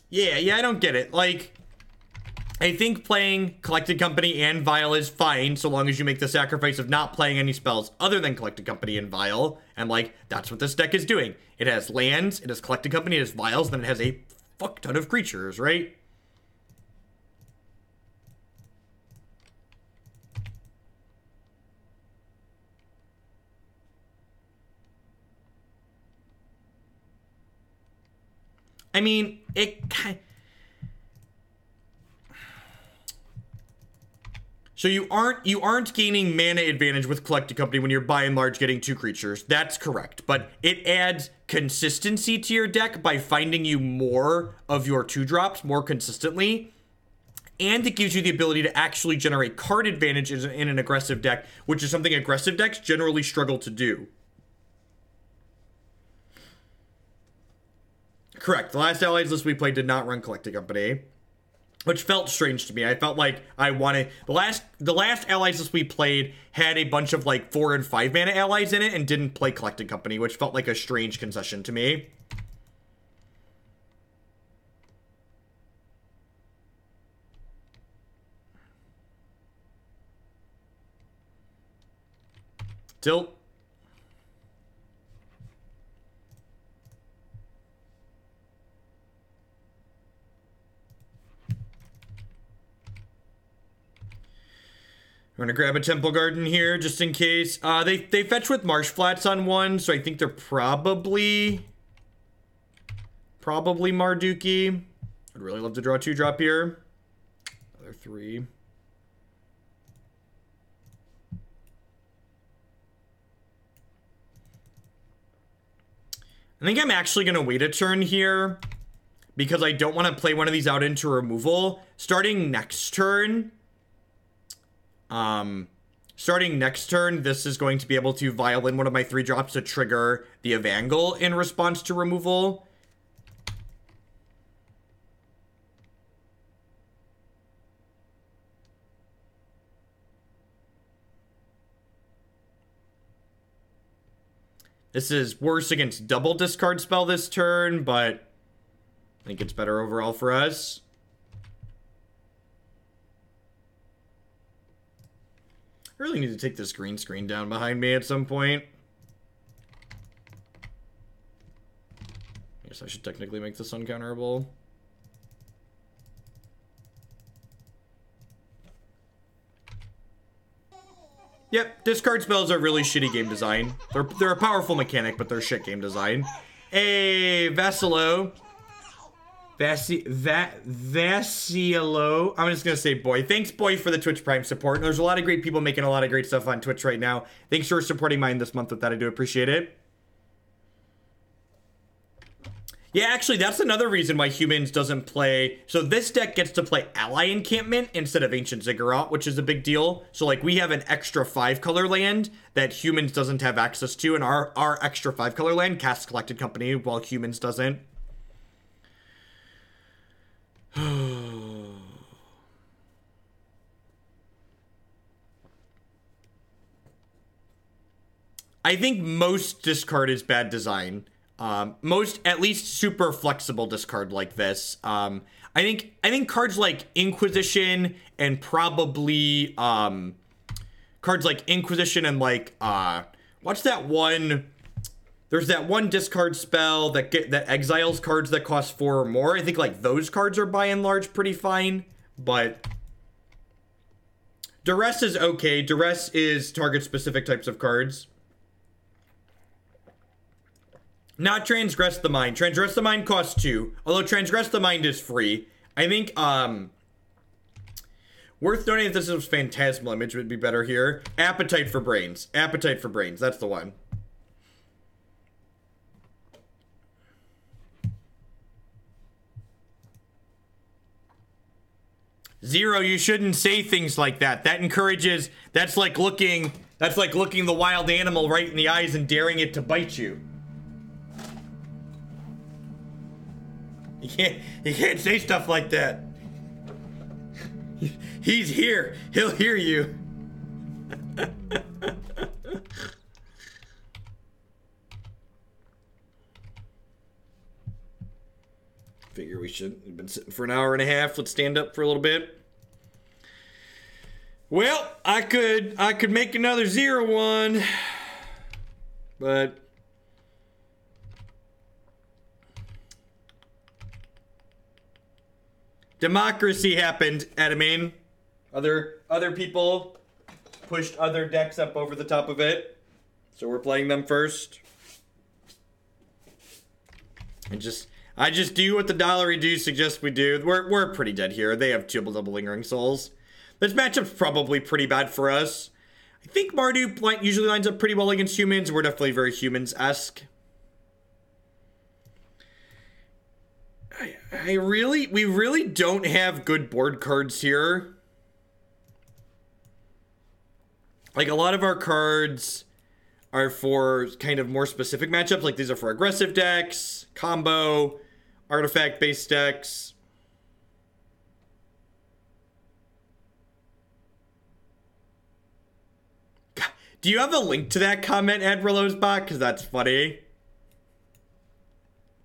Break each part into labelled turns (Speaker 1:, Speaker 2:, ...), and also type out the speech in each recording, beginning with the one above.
Speaker 1: Yeah, I don't get it. Like, I think playing Collected Company and Vial is fine, so long as you make the sacrifice of not playing any spells other than Collected Company and Vial. And, like, that's what this deck is doing. It has lands, it has Collected Company, it has Vials, then it has a fuck ton of creatures, right? I mean, so you aren't gaining mana advantage with Collected Company when you're by and large getting 2 creatures. That's correct. But it adds consistency to your deck by finding you more of your 2-drops more consistently. And it gives you the ability to actually generate card advantages in an aggressive deck, which is something aggressive decks generally struggle to do. Correct. The last Allies list we played did not run Collected Company, which felt strange to me. I felt like I wanted... The last Allies list we played had a bunch of, like, 4 and 5 mana allies in it and didn't play Collected Company, which felt like a strange concession to me. Tilt. I'm gonna grab a Temple Garden here, just in case. They fetch with Marsh Flats on 1, so I think they're probably Marduki. I'd really love to draw a 2-drop here. Another 3. I think I'm actually gonna wait a turn here, because I don't want to play one of these out into removal. Starting next turn, this is going to be able to vial in one of my 3-drops to trigger the Evangel in response to removal. This is worse against double discard spell this turn, but I think it's better overall for us. I really need to take this green screen down behind me at some point. I guess I should technically make this uncounterable. Yep, discard spells are really shitty game design. They're a powerful mechanic, but they're shit game design. Hey, Vassilo. Vassilo. I'm just gonna say boy. Thanks, boy, for the Twitch Prime support. There's a lot of great people making a lot of great stuff on Twitch right now. Thanks for supporting mine this month with that. I do appreciate it. Yeah, actually, that's another reason why Humans doesn't play. So this deck gets to play Ally Encampment instead of Ancient Ziggurat, which is a big deal. So, like, we have an extra 5-color land that Humans doesn't have access to, and our extra 5-color land casts Collected Company, while Humans doesn't. I think most discard is bad design. Most, at least, super flexible discard like this. I think cards like Inquisition and probably cards like Inquisition and like what's that one? There's that one discard spell that exiles cards that cost 4 or more. I think like those cards are by and large pretty fine, but Duress is okay. Duress is target specific types of cards. Not Transgress the Mind. Transgress the Mind costs 2, although Transgress the Mind is free. I think worth noting if this was Phantasmal Image would be better here. Appetite for Brains. Appetite for Brains. That's the one. Zero, you shouldn't say things like that. That encourages, that's like looking the wild animal right in the eyes and daring it to bite you. You can't say stuff like that. He's here. He'll hear you. Figure we should. We've been sitting for an hour and a half. Let's stand up for a little bit. Well, I could make another 0-1, but democracy happened, Adamine. Other people pushed other decks up over the top of it, so we're playing them first. I just do what the Dollary do suggests we do. We're pretty dead here. They have double Lingering Souls. This matchup's probably pretty bad for us. I think Mardu usually lines up pretty well against humans. We're definitely very humans-esque. We really don't have good board cards here. Like, a lot of our cards are for kind of more specific matchups. Like, these are for aggressive decks, combo, artifact-based decks. Do you have a link to that comment, Admiralosbot? Because that's funny.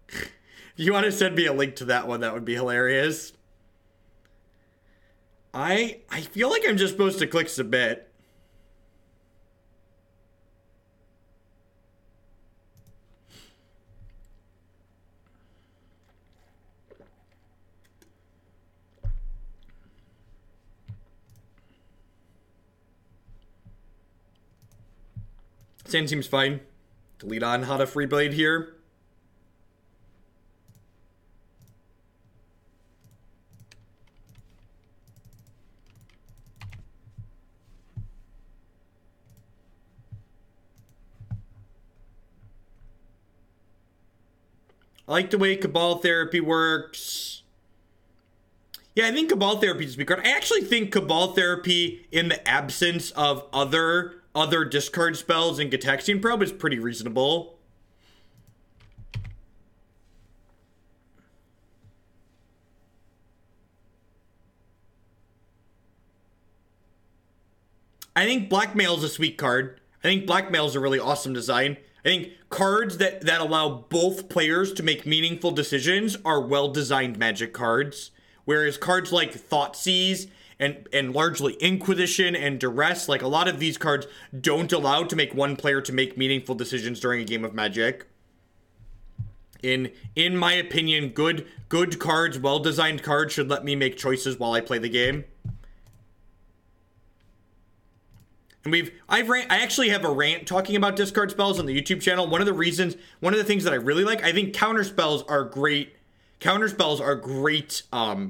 Speaker 1: If you want to send me a link to that one, that would be hilarious. I feel like I'm just supposed to click submit. Sand seems fine. Delete on Hada Freeblade here. I like the way Cabal Therapy works. Yeah, I think Cabal Therapy is a big card. I actually think Cabal Therapy, in the absence of other discard spells and Gitaxian Probe, is pretty reasonable. I think Blackmail is a sweet card. I think Blackmail is a really awesome design. I think cards that allow both players to make meaningful decisions are well-designed Magic cards. Whereas cards like Thoughtseize and largely Inquisition and Duress, like, a lot of these cards don't allow to make one player to make meaningful decisions during a game of Magic. In my opinion, good cards, well-designed cards should let me make choices while I play the game. And I actually have a rant talking about discard spells on the YouTube channel. One of the things that I really like, I think counterspells are great. Counterspells are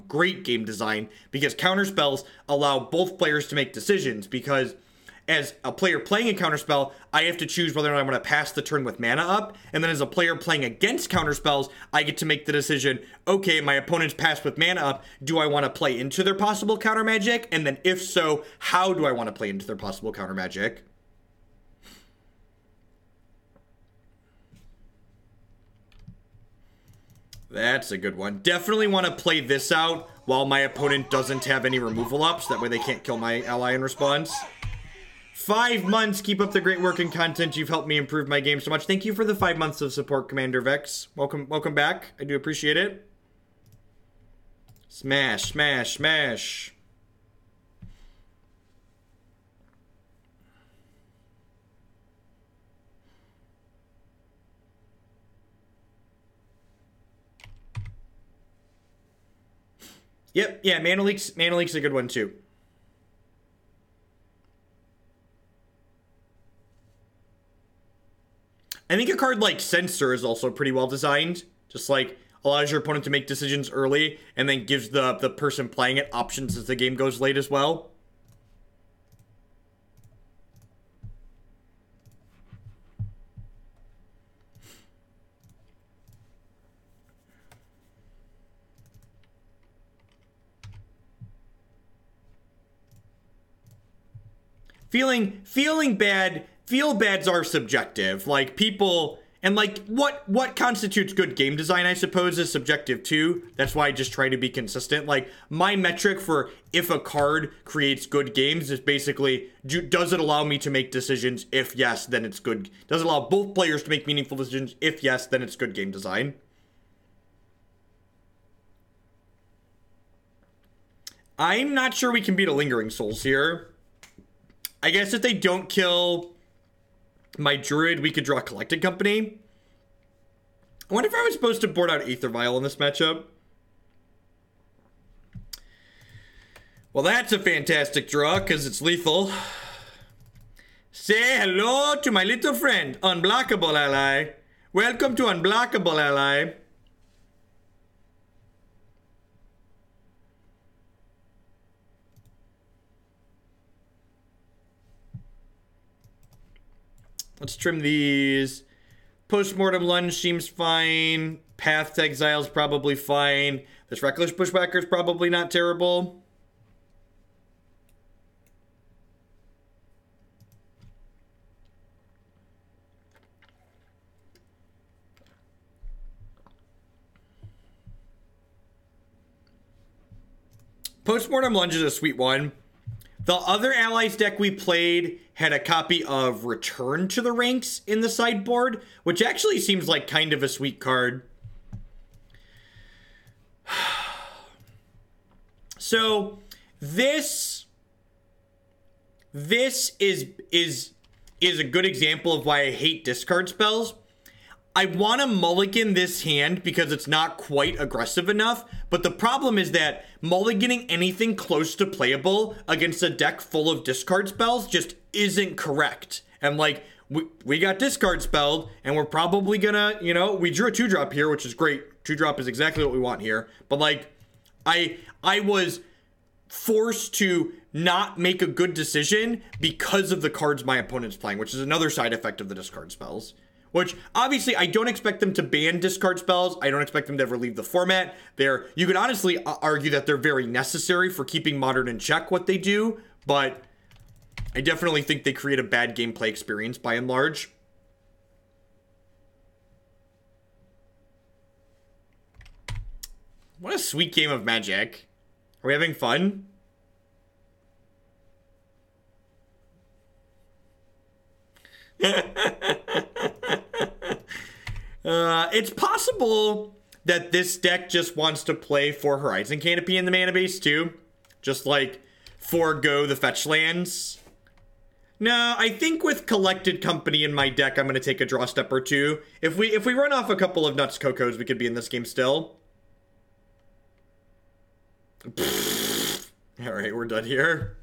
Speaker 1: great game design, because counterspells allow both players to make decisions, because as a player playing a counterspell, I have to choose whether or not I want to pass the turn with mana up, and then as a player playing against counterspells, I get to make the decision, okay, my opponent's passed with mana up, do I want to play into their possible counter magic? And then if so, how do I want to play into their possible counter magic? That's a good one. Definitely want to play this out while my opponent doesn't have any removal ups. That way they can't kill my ally in response. 5 months. Keep up the great work and content. You've helped me improve my game so much. Thank you for the 5 months of support, Commander Vex. Welcome back. I do appreciate it. Smash, smash, smash. Yep, yeah, Mana Leak's a good one too. I think a card like Censor is also pretty well designed. Just like allows your opponent to make decisions early and then gives the person playing it options as the game goes late as well. Feeling bad, feel bads are subjective. Like, people, and like what constitutes good game design, I suppose, is subjective too. That's why I just try to be consistent. Like, my metric for if a card creates good games is basically, does it allow me to make decisions? If yes, then it's good. Does it allow both players to make meaningful decisions? If yes, then it's good game design. I'm not sure we can beat a Lingering Souls here. I guess if they don't kill my Druid, we could draw Collected Company. I wonder if I was supposed to board out Aether Vial in this matchup. Well, that's a fantastic draw, because it's lethal. Say hello to my little friend, Unblockable Ally. Welcome to Unblockable Ally. Let's trim these. Postmortem Lunge seems fine. Path to Exile is probably fine. This Reckless Bushwhacker is probably not terrible. Postmortem Lunge is a sweet one. The other allies deck we played had a copy of Return to the Ranks in the sideboard, which actually seems like kind of a sweet card. So this is a good example of why I hate discard spells. I want to mulligan this hand because it's not quite aggressive enough, but the problem is that mulliganing anything close to playable against a deck full of discard spells just isn't correct. And like, we got discard spelled, and we're probably gonna, you know, we drew a 2-drop here, which is great. 2-drop is exactly what we want here. But like, I was forced to not make a good decision because of the cards my opponent's playing, which is another side effect of the discard spells. Which, obviously, I don't expect them to ban discard spells. I don't expect them to ever leave the format. You could honestly argue that they're very necessary for keeping Modern in check, what they do. But I definitely think they create a bad gameplay experience, by and large. What a sweet game of Magic. Are we having fun? It's possible that this deck just wants to play for Horizon Canopy in the mana base too. Just like forego the fetch lands. No, I think with Collected Company in my deck, I'm going to take a draw step or two. If we run off a couple of Nuts Cocos, we could be in this game still. Alright, we're done here.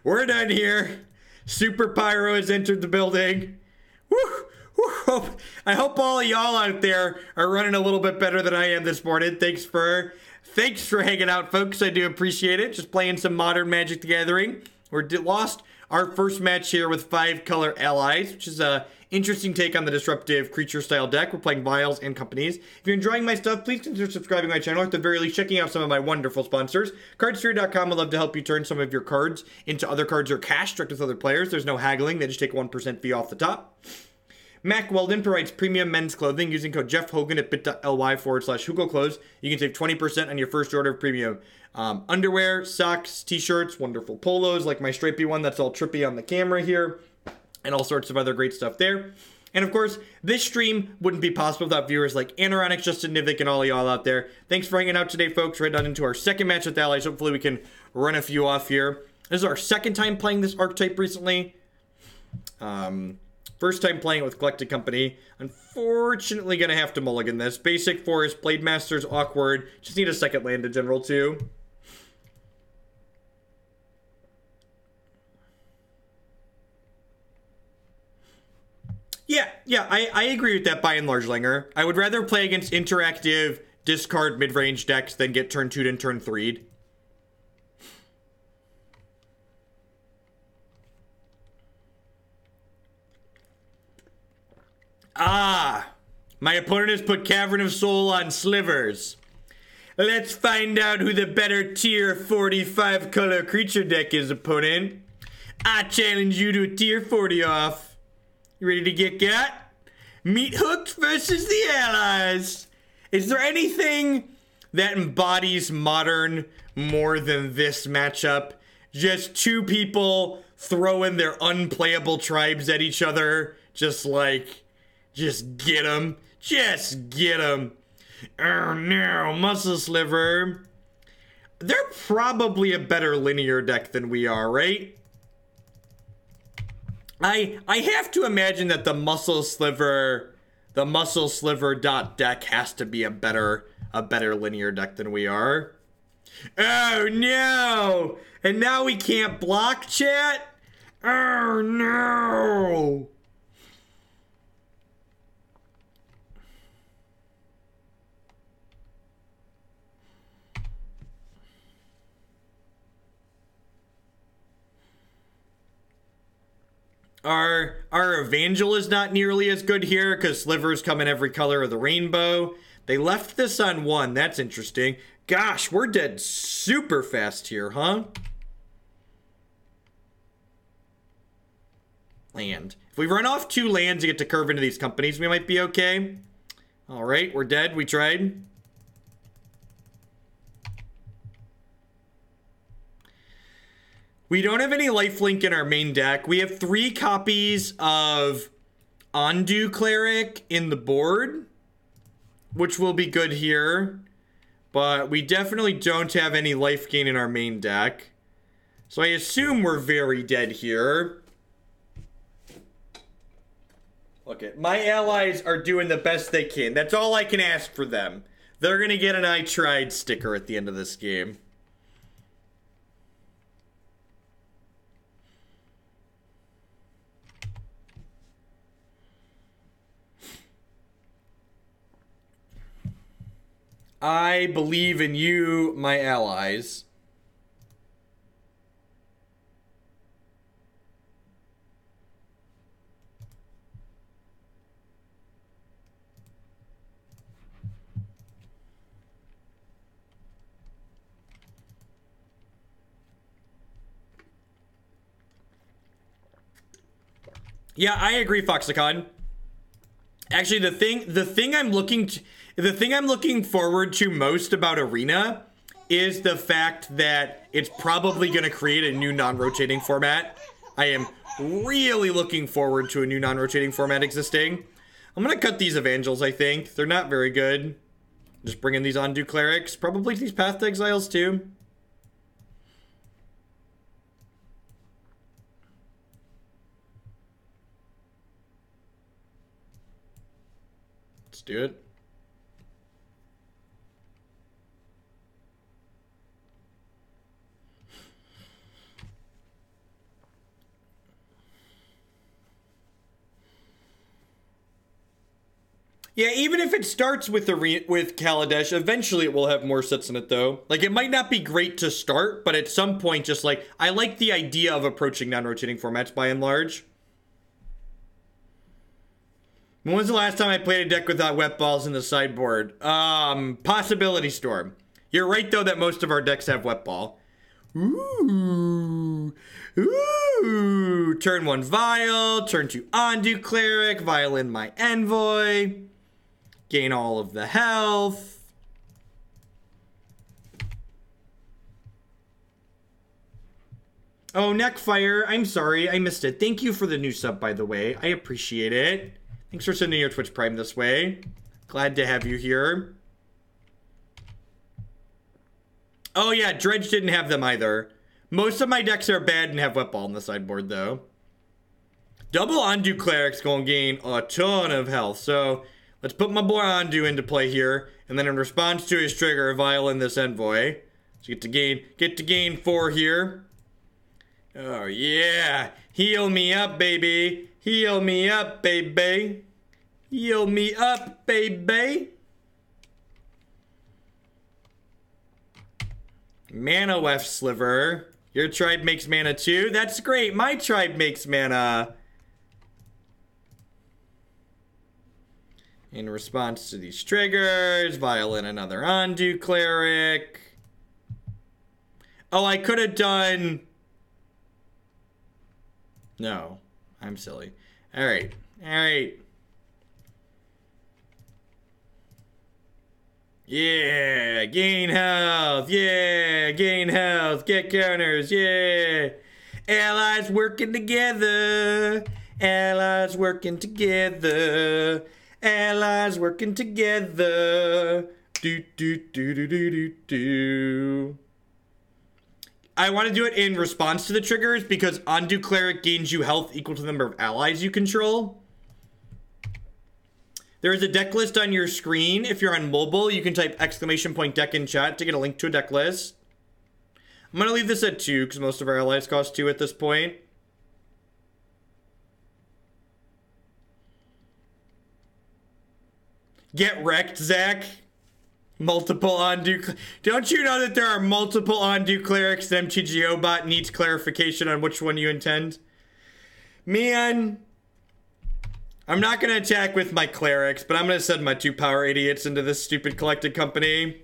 Speaker 1: We're done here. Super Pyro has entered the building. Woo! Woo! I hope all of y'all out there are running a little bit better than I am this morning. Thanks for hanging out, folks. I do appreciate it. Just playing some Modern Magic the Gathering. We're lost our first match here with 5-color allies, which is a interesting take on the disruptive creature style deck. We're playing Vials and Companies. If you're enjoying my stuff, please consider subscribing to my channel. At the very least, checking out some of my wonderful sponsors. Cardstory.com would love to help you turn some of your cards into other cards or cash direct with other players. There's no haggling. They just take 1% fee off the top. Mac Weldon provides premium men's clothing using code Jeff Hogan at bit.ly/Hugo Clothes. You can save 20% on your first order of premium underwear, socks, t-shirts, wonderful polos like my stripey one that's all trippy on the camera here, and all sorts of other great stuff there. And of course, this stream wouldn't be possible without viewers like Anoronic, Justin Nivik, and all of y'all out there. Thanks for hanging out today, folks. Right on into our second match with allies. Hopefully we can run a few off here. This is our second time playing this archetype recently. First time playing it with Collected Company. Unfortunately, gonna have to mulligan this. Basic Forest, Blademaster's awkward. Just need a second land in general, too. Yeah, I agree with that by and large, Linger. I would rather play against interactive, discard mid-range decks than get turn 2'd and turn 3'd. Ah, my opponent has put Cavern of Souls on Slivers. Let's find out who the better tier 45 color creature deck is, opponent. I challenge you to a tier 40 off. You ready to get got? Meat hooks versus the allies. Is there anything that embodies Modern more than this matchup? Just two people throwing their unplayable tribes at each other. Just Just get him. Just get him. Oh no, Muscle Sliver. They're probably a better linear deck than we are, right? I have to imagine that the Muscle Sliver deck has to be a better linear deck than we are. Oh no! And now we can't block, chat? Oh no! Our Evangel is not nearly as good here because Slivers come in every color of the rainbow. They left this on 1. That's interesting. Gosh, we're dead super fast here, huh? Land. If we run off 2 lands to get to curve into these companies, we might be okay. All right, we're dead. We tried. We don't have any lifelink in our main deck. We have 3 copies of Ondu Cleric in the board, which will be good here. But we definitely don't have any life gain in our main deck. So I assume we're very dead here. Look it, my allies are doing the best they can. That's all I can ask for them. They're going to get an I tried sticker at the end of this game. I believe in you, my allies. Yeah, I agree, Foxicon. Actually, the thing I'm looking forward to most about Arena is the fact that it's probably going to create a new non-rotating format. I am really looking forward to a new non-rotating format existing. I'm going to cut these Evangels, I think. They're not very good. Just bring in these Ondu Clerics. Probably these Path to Exiles, too. Let's do it. Yeah, even if it starts with Kaladesh, eventually it will have more sets in it, though. Like, it might not be great to start, but at some point, just like, I like the idea of approaching non-rotating formats by and large. When was the last time I played a deck without wet balls in the sideboard? Possibility Storm. You're right, though, that most of our decks have wet ball. Ooh. Ooh. Turn 1 Vial, turn 2 Ondu Cleric, Vial in my Envoy. Gain all of the health. Oh, Neckfire, I'm sorry, I missed it. Thank you for the new sub, by the way. I appreciate it. Thanks for sending your Twitch Prime this way. Glad to have you here. Oh yeah, Dredge didn't have them either. Most of my decks are bad and have wet ball on the sideboard, though. Double Ondu Cleric's gonna gain a ton of health, so let's put my boy Ondu into play here, and then in response to his trigger, Vial in this Envoy. So get to gain 4 here. Oh yeah, heal me up, baby. Heal me up, baby. Heal me up, baby. Mana Weft Sliver. Your tribe makes mana too? That's great. My tribe makes mana. In response to these triggers, Vial in another Ondu Cleric. Oh, I could have done... No, I'm silly. Alright, alright. Yeah, gain health, yeah, gain health, get counters, yeah. Allies working together, Allies working together. Allies working together. Do, do, do, do, do, do, do. I want to do it in response to the triggers because Ondu Cleric gains you health equal to the number of allies you control. There is a deck list on your screen. If you're on mobile, you can type !deck in chat to get a link to a deck list. I'm going to leave this at 2 because most of our allies cost 2 at this point. Get wrecked, Zach. Multiple Ondu. Don't you know that there are multiple Ondu Clerics and MTGO bot needs clarification on which one you intend? Man. I'm not going to attack with my clerics, but I'm going to send my 2 power idiots into this stupid collected company.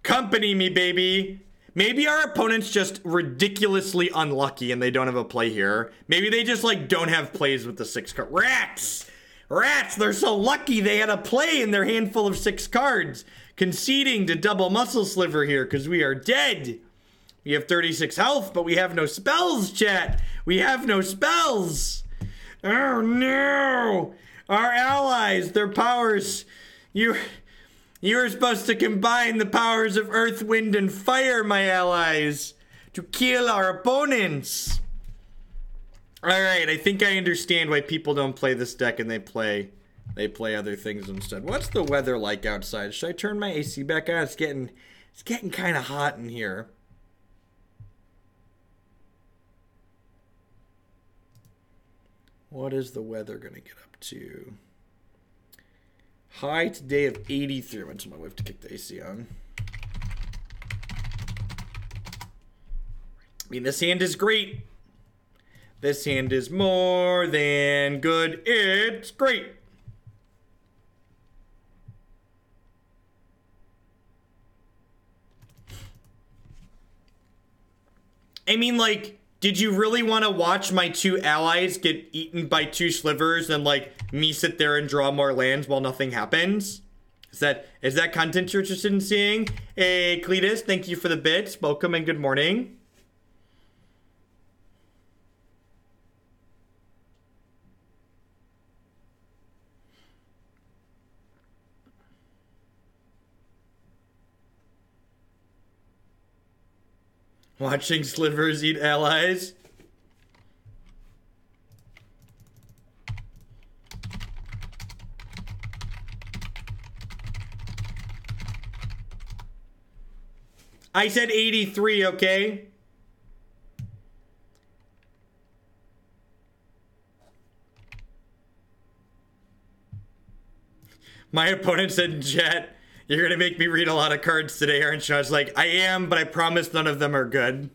Speaker 1: Company me, baby. Maybe our opponent's just ridiculously unlucky and they don't have a play here. Maybe they just, like, don't have plays with the 6 card. Rats! Rats! They're so lucky they had a play in their handful of 6 cards. Conceding to double muscle sliver here because we are dead. We have 36 health, but we have no spells, chat. We have no spells. Oh no! Our allies, their powers. You are supposed to combine the powers of earth, wind, and fire, my allies, to kill our opponents. Alright, I think I understand why people don't play this deck and they play other things instead. What's the weather like outside? Should I turn my AC back on? It's getting kind of hot in here. What is the weather going to get up to? High today of 83. I went to my wife to kick the AC on. I mean, this hand is great. This hand is more than good. It's great. I mean, like, did you really want to watch my 2 allies get eaten by 2 slivers and, like, me sit there and draw more lands while nothing happens? Is that content you're interested in seeing? Hey, Cletus, thank you for the bits. Welcome and good morning. Watching slivers eat allies. I said 83, okay? My opponent said in chat, "You're gonna make me read a lot of cards today, aren't you?" I was like, I am, but I promise none of them are good.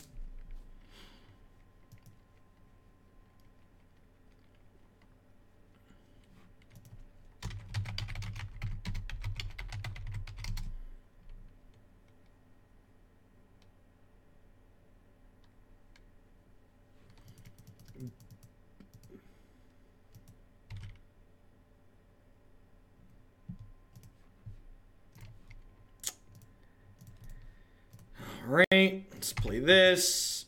Speaker 1: Alright, let's play this.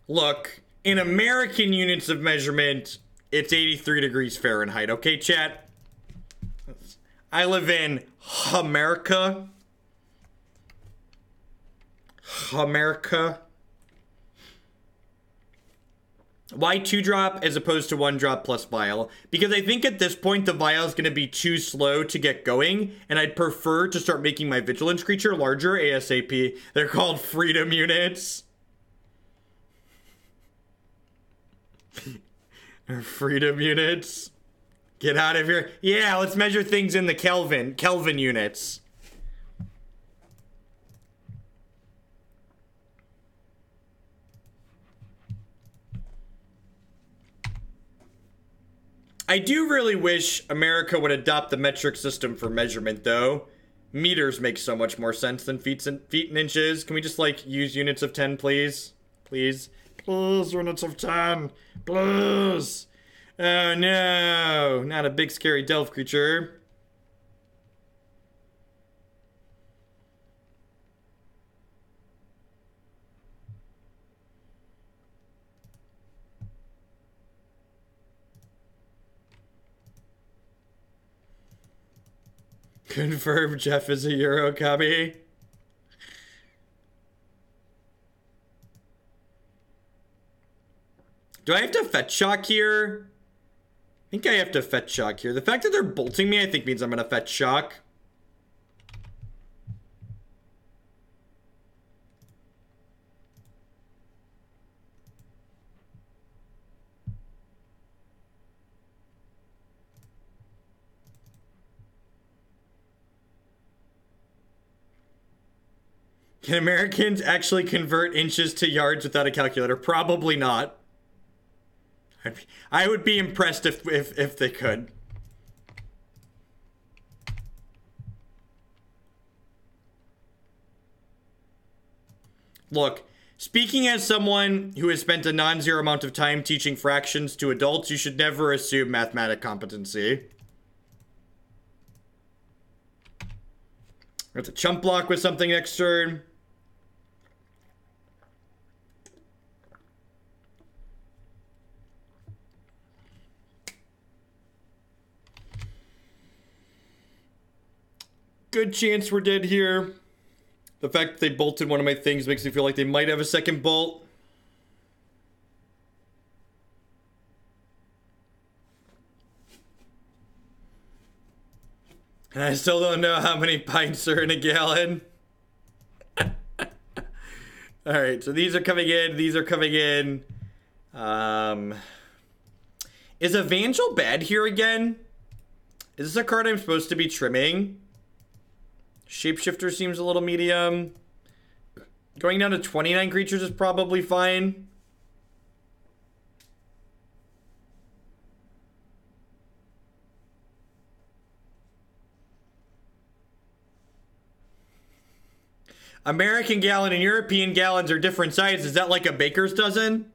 Speaker 1: Look, in American units of measurement, it's 83 degrees Fahrenheit, okay, chat? I live in America. America. Why 2-drop as opposed to 1-drop plus Vial? Because I think at this point the Vial is going to be too slow to get going, and I'd prefer to start making my Vigilance creature larger ASAP. They're called Freedom units. Freedom units. Get out of here. Yeah, let's measure things in the Kelvin units. I do really wish America would adopt the metric system for measurement, though. Meters make so much more sense than feet and inches. Can we just, like, use units of 10, please? Please. Please, units of 10. Blues! Oh no! Not a big scary delve creature. Confirm Jeff is a Euro copy. Do I have to fetch shock here? I think I have to fetch shock here. The fact that they're bolting me, I think, means I'm gonna fetch shock. Can Americans actually convert inches to yards without a calculator? Probably not. I would be impressed if they could. Look, speaking as someone who has spent a non-zero amount of time teaching fractions to adults, you should never assume mathematic competency. That's a chump block with something next turn. Good chance we're dead here. The fact that they bolted one of my things makes me feel like they might have a second bolt. And I still don't know how many pints are in a gallon. Alright, so these are coming in. These are coming in. Is Evangel bad here again? Is this a card I'm supposed to be trimming? Shapeshifter seems a little medium. Going down to 29 creatures is probably fine. American gallon and European gallons are different sizes. Is that like a baker's dozen?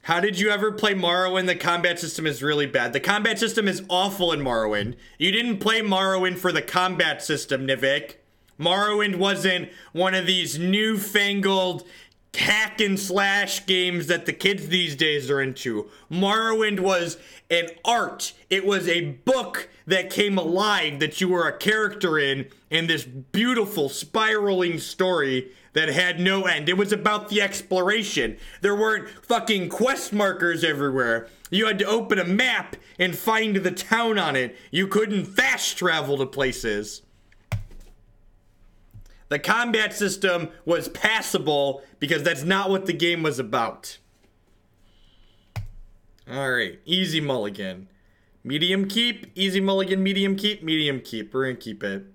Speaker 1: How did you ever play Morrowind? The combat system is really bad. The combat system is awful in Morrowind. You didn't play Morrowind for the combat system, Nivik. Morrowind wasn't one of these newfangled hack and slash games that the kids these days are into. Morrowind was an art. It was a book that came alive that you were a character in this beautiful spiraling story that had no end. It was about the exploration. There weren't fucking quest markers everywhere. You had to open a map and find the town on it. You couldn't fast travel to places. The combat system was passable because that's not what the game was about. Alright, easy mulligan. Medium keep, easy mulligan, medium keep, medium keep. We're gonna keep it.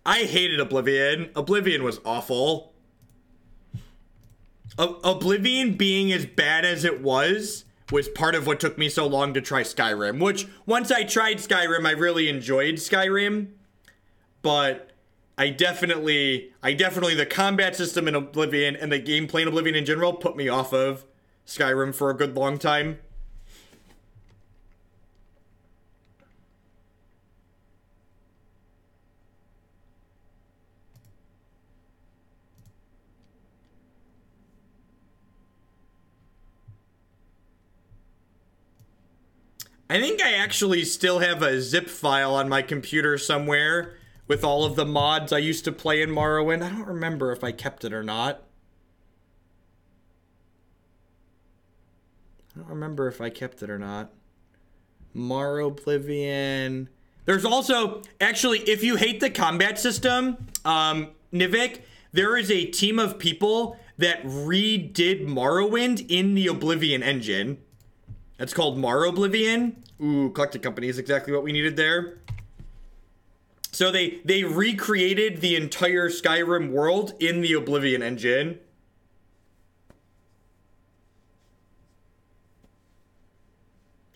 Speaker 1: I hated Oblivion. Oblivion was awful. Oblivion being as bad as it was part of what took me so long to try Skyrim. Which, once I tried Skyrim, I really enjoyed Skyrim. But I definitely, the combat system in Oblivion and the gameplay in Oblivion in general put me off of Skyrim for a good long time. I think I actually still have a zip file on my computer somewhere with all of the mods I used to play in Morrowind. I don't remember if I kept it or not. I don't remember if I kept it or not. Oblivion. There's also, actually, if you hate the combat system, Nivik, there is a team of people that redid Morrowind in the Oblivion engine. It's called Oblivion. Ooh, Collected Company is exactly what we needed there. So they recreated the entire Skyrim world in the Oblivion engine.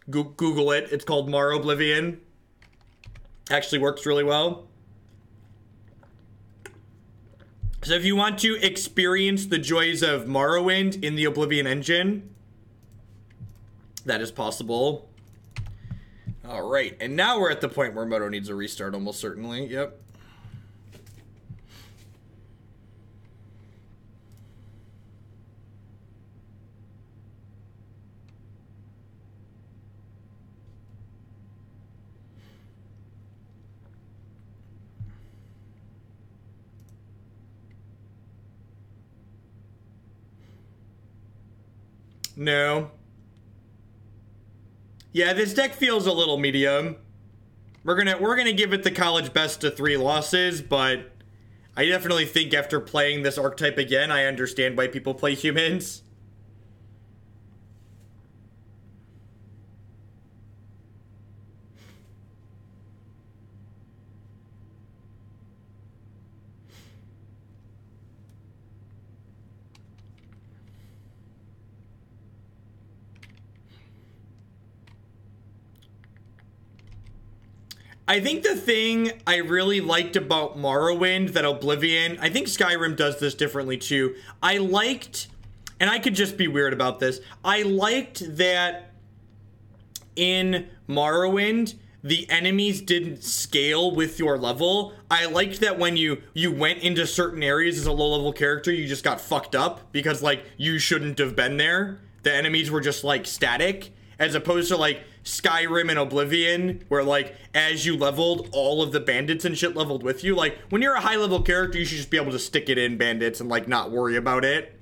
Speaker 1: Google it. It's called Oblivion. Actually works really well. So if you want to experience the joys of Morrowind in the Oblivion engine, that is possible. All right, and now we're at the point where Moto needs a restart, almost certainly. Yep. No. Yeah, this deck feels a little medium. We're gonna give it the college best of 3 losses, but I definitely think after playing this archetype again, I understand why people play humans. I think the thing I really liked about Morrowind that Oblivion, I think Skyrim does this differently too. I liked, and I could just be weird about this, I liked that in Morrowind, the enemies didn't scale with your level. I liked that when you went into certain areas as a low-level character, you just got fucked up because, like, you shouldn't have been there. The enemies were just, like, static. As opposed to, like, Skyrim and Oblivion, where, like, as you leveled, all of the bandits and shit leveled with you. Like, when you're a high-level character, you should just be able to stick it in bandits and, like, not worry about it.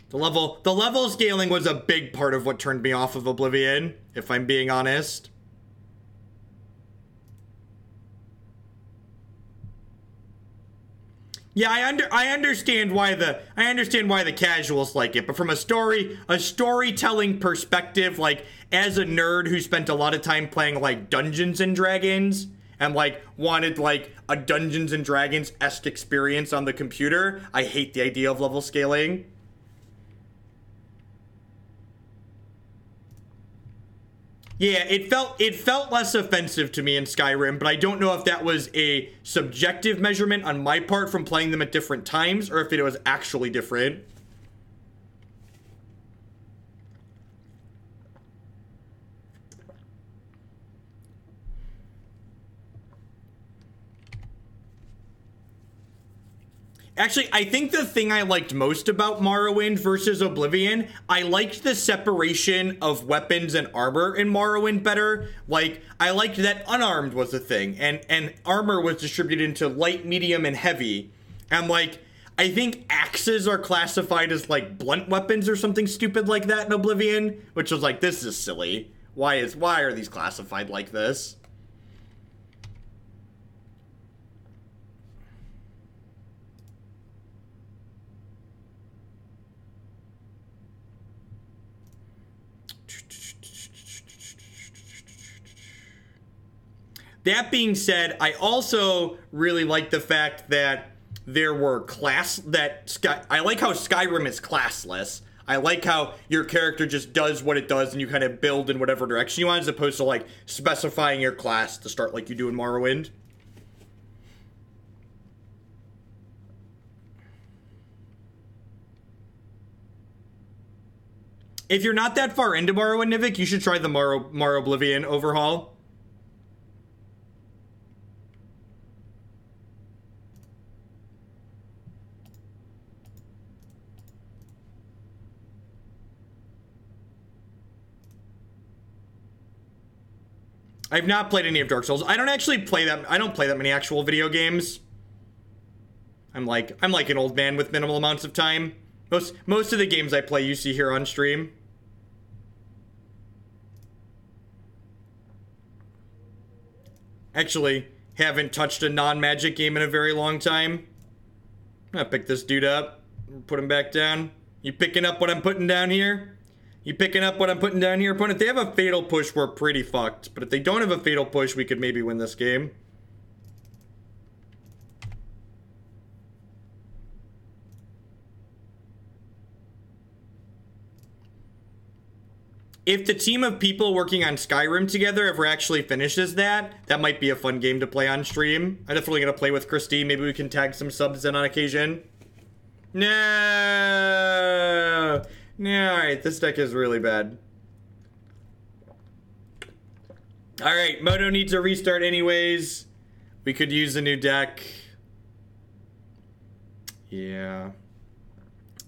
Speaker 1: The level scaling was a big part of what turned me off of Oblivion, if I'm being honest. Yeah, I understand why the casuals like it, but from a storytelling perspective, like, as a nerd who spent a lot of time playing, like, Dungeons and Dragons and, like, wanted, like, a Dungeons and Dragons-esque experience on the computer, I hate the idea of level scaling. Yeah, it felt less offensive to me in Skyrim, but I don't know if that was a subjective measurement on my part from playing them at different times, or if it was actually different. Actually, I think the thing I liked most about Morrowind versus Oblivion, I liked the separation of weapons and armor in Morrowind better. Like, I liked that unarmed was a thing, and armor was distributed into light, medium, and heavy. And, like, I think axes are classified as, like, blunt weapons or something stupid like that in Oblivion, which was like, this is silly. Why are these classified like this? That being said, I also really like the fact that there were I like how Skyrim is classless. I like how your character just does what it does and you kind of build in whatever direction you want, as opposed to, like, specifying your class to start like you do in Morrowind. If you're not that far into Morrowind, Nivik, you should try the Morroblivion overhaul. I've not played any of Dark Souls. I don't play that many actual video games. I'm like an old man with minimal amounts of time. Most of the games I play you see here on stream. Actually, haven't touched a non-magic game in a very long time. I'm gonna pick this dude up, put him back down. You picking up what I'm putting down here? You picking up what I'm putting down here, opponent? If they have a fatal push, we're pretty fucked. But if they don't have a fatal push, we could maybe win this game. if the team of people working on Skyrim together ever actually finishes that, that might be a fun game to play on stream. I'm definitely going to play with Christy. Maybe we can tag some subs in on occasion. No. No, alright, this deck is really bad. Alright, Moto needs a restart anyways. We could use a new deck. Yeah.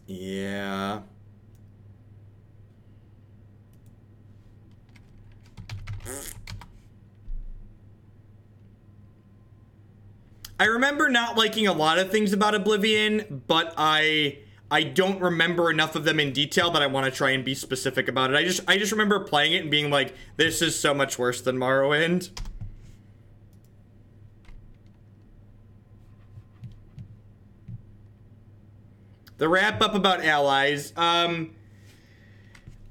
Speaker 1: Yeah. I remember not liking a lot of things about Oblivion, but I don't remember enough of them in detail that I want to try and be specific about it. I just remember playing it and being like, this is so much worse than Morrowind. The wrap up about allies. I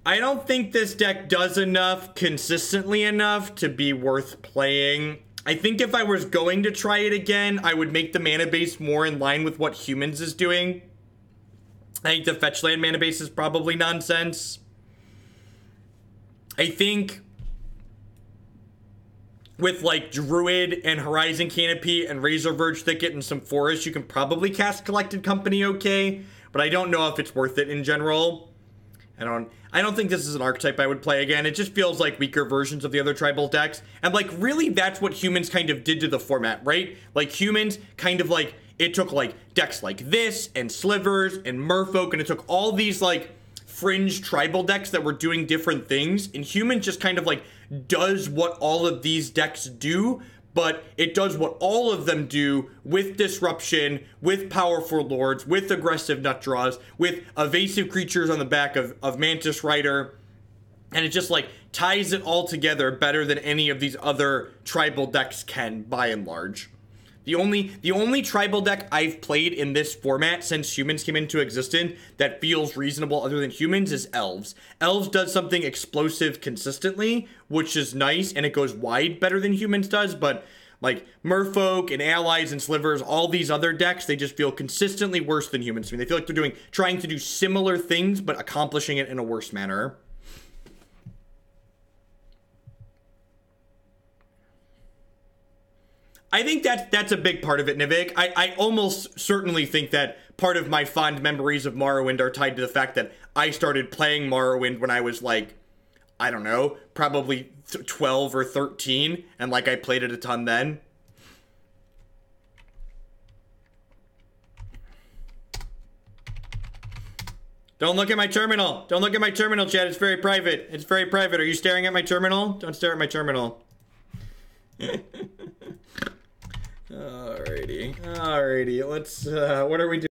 Speaker 1: don't think this deck does enough consistently enough to be worth playing. I think if I was going to try it again, I would make the mana base more in line with what Humans is doing. I think the fetch land mana base is probably nonsense. I think with like Druid and Horizon Canopy and Razor Verge Thicket and some Forest, you can probably cast Collected Company okay, but I don't know if it's worth it in general. I don't think this is an archetype I would play again. It just feels like weaker versions of the other tribal decks. And like really that's what Humans kind of did to the format, right? Like Humans kind of like, it took like decks like this and Slivers and Merfolk, and it took all these like fringe tribal decks that were doing different things, and Humans just kind of like does what all of these decks do, but it does what all of them do with disruption, with powerful lords, with aggressive nut draws, with evasive creatures on the back of Mantis Rider, and it just like ties it all together better than any of these other tribal decks can, by and large. The only tribal deck I've played in this format since Humans came into existence that feels reasonable other than Humans is Elves. Elves does something explosive consistently, which is nice, and it goes wide better than Humans does, but like Merfolk and Allies and Slivers, all these other decks, they just feel consistently worse than Humans to me. They feel like they're trying to do similar things, but accomplishing it in a worse manner. I think that's a big part of it, Nivik. I almost certainly think that part of my fond memories of Morrowind are tied to the fact that I started playing Morrowind when I was like, I don't know, probably 12 or 13, and like I played it a ton then. Don't look at my terminal. Don't look at my terminal, chat. It's very private. It's very private. Are you staring at my terminal? Don't stare at my terminal. Alrighty, let's, what are we doing?